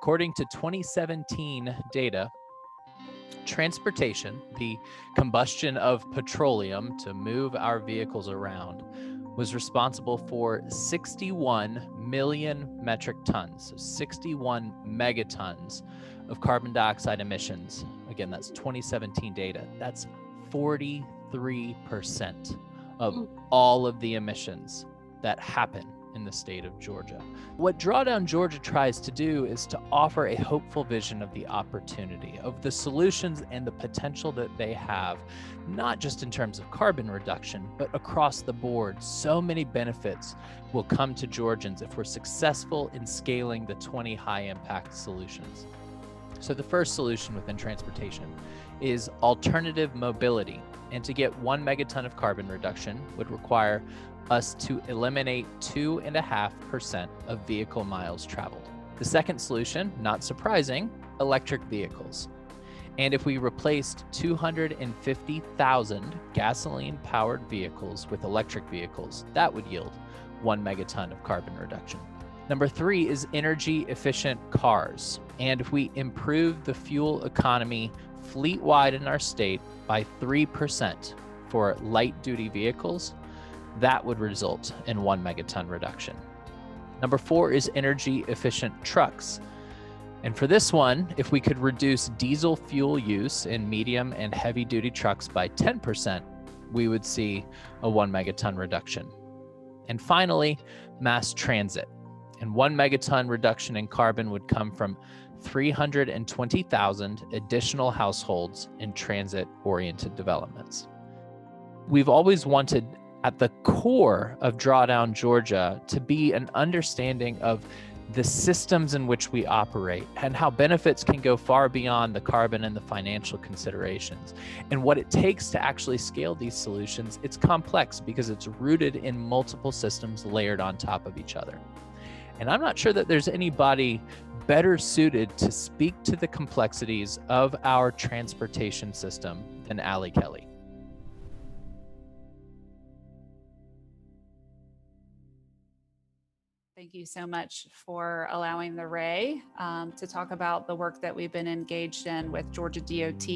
according to 2017 data, transportation, the combustion of petroleum to move our vehicles around, was responsible for 61 million metric tons, so 61 megatons of carbon dioxide emissions. Again, that's 2017 data. That's 43% of all of the emissions that happen in the state of Georgia. What Drawdown Georgia tries to do is to offer a hopeful vision of the opportunity, of the solutions and the potential that they have, not just in terms of carbon reduction, but across the board. So many benefits will come to Georgians if we're successful in scaling the 20 high-impact solutions. So the first solution within transportation is alternative mobility. And to get 1 megaton of carbon reduction would require us to eliminate 2.5% of vehicle miles traveled. The second solution, not surprising, electric vehicles. And if we replaced 250,000 gasoline-powered vehicles with electric vehicles, that would yield 1 megaton of carbon reduction. Number 3 is energy-efficient cars. And if we improve the fuel economy fleet-wide in our state by 3% for light-duty vehicles, that would result in 1 megaton reduction. Number 4 is energy-efficient trucks. And for this one, if we could reduce diesel fuel use in medium and heavy-duty trucks by 10%, we would see a 1 megaton reduction. And finally, mass transit. And 1 megaton reduction in carbon would come from 320,000 additional households in transit-oriented developments. We've always wanted at the core of Drawdown Georgia to be an understanding of the systems in which we operate and how benefits can go far beyond the carbon and the financial considerations. And what it takes to actually scale these solutions, it's complex because it's rooted in multiple systems layered on top of each other. And I'm not sure that there's anybody better suited to speak to the complexities of our transportation system than Allie Kelly. Thank you so much for allowing the Ray to talk about the work that we've been engaged in with Georgia DOT,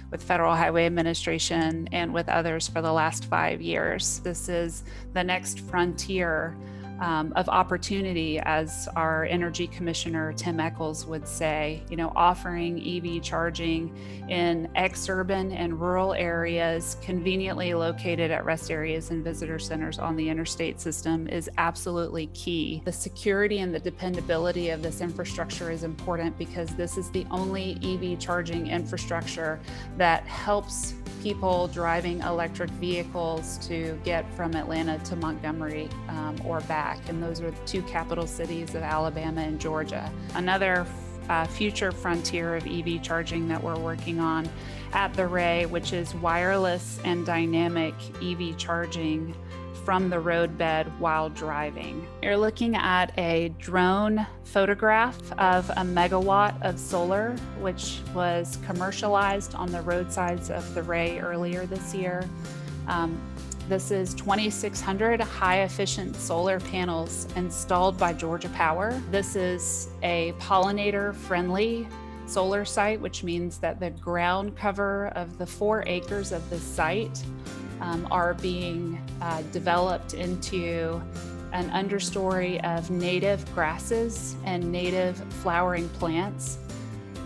with Federal Highway Administration, and with others for the last 5 years. This is the next frontier of opportunity, as our Energy Commissioner Tim Echols would say, offering EV charging in exurban and rural areas conveniently located at rest areas and visitor centers on the interstate system is absolutely key. The security and the dependability of this infrastructure is important because this is the only EV charging infrastructure that helps people driving electric vehicles to get from Atlanta to Montgomery or back. And those are the 2 capital cities of Alabama and Georgia. Another future frontier of EV charging that we're working on at the Ray, which is wireless and dynamic EV charging from the roadbed while driving. You're looking at a drone photograph of a megawatt of solar, which was commercialized on the roadsides of the Ray earlier this year. This is 2,600 high-efficient solar panels installed by Georgia Power. This is a pollinator-friendly solar site, which means that the ground cover of the 4 acres of the site are being developed into an understory of native grasses and native flowering plants.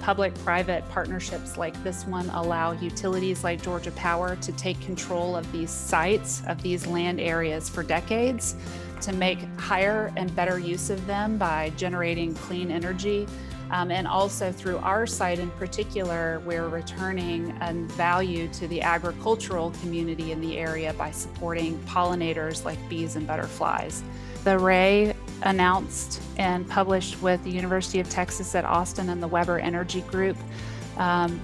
Public-private partnerships like this one allow utilities like Georgia Power to take control of these sites, of these land areas for decades, to make higher and better use of them by generating clean energy. And also through our site in particular, we're returning a value to the agricultural community in the area by supporting pollinators like bees and butterflies. The Ray announced and published with the University of Texas at Austin and the Weber Energy Group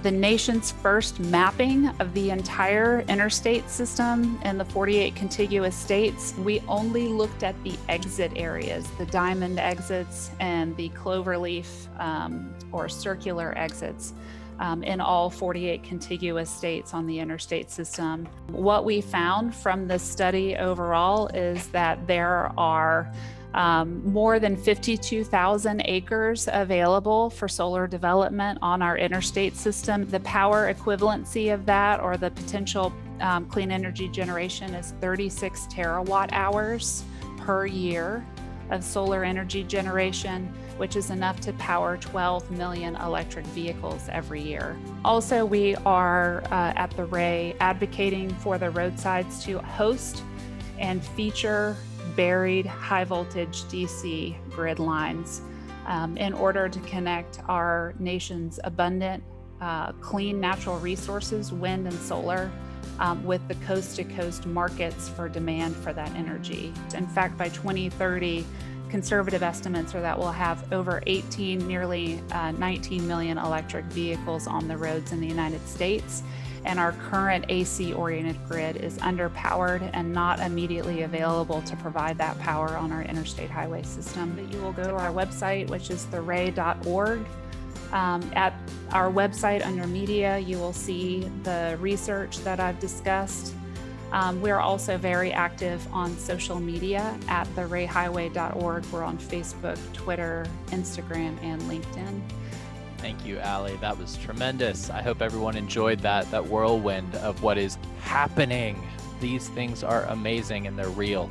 the nation's first mapping of the entire interstate system in the 48 contiguous states. We only looked at the exit areas, the diamond exits and the cloverleaf or circular exits in all 48 contiguous states on the interstate system. What we found from this study overall is that there are More than 52,000 acres available for solar development on our interstate system. The power equivalency of that, or the potential clean energy generation, is 36 terawatt hours per year of solar energy generation, which is enough to power 12 million electric vehicles every year. Also, we are at the RAY advocating for the roadsides to host and feature buried high voltage DC grid lines in order to connect our nation's abundant clean natural resources, wind and solar, with the coast to coast markets for demand for that energy. In fact, by 2030, conservative estimates are that we'll have over 18, nearly 19 million electric vehicles on the roads in the United States. And our current AC-oriented grid is underpowered and not immediately available to provide that power on our interstate highway system. But you will go to our website, which is theray.org. At our website under media, you will see the research that I've discussed. We're also very active on social media at therayhighway.org. We're on Facebook, Twitter, Instagram, and LinkedIn. Thank you, Allie. That was tremendous. I hope everyone enjoyed that whirlwind of what is happening. These things are amazing and they're real.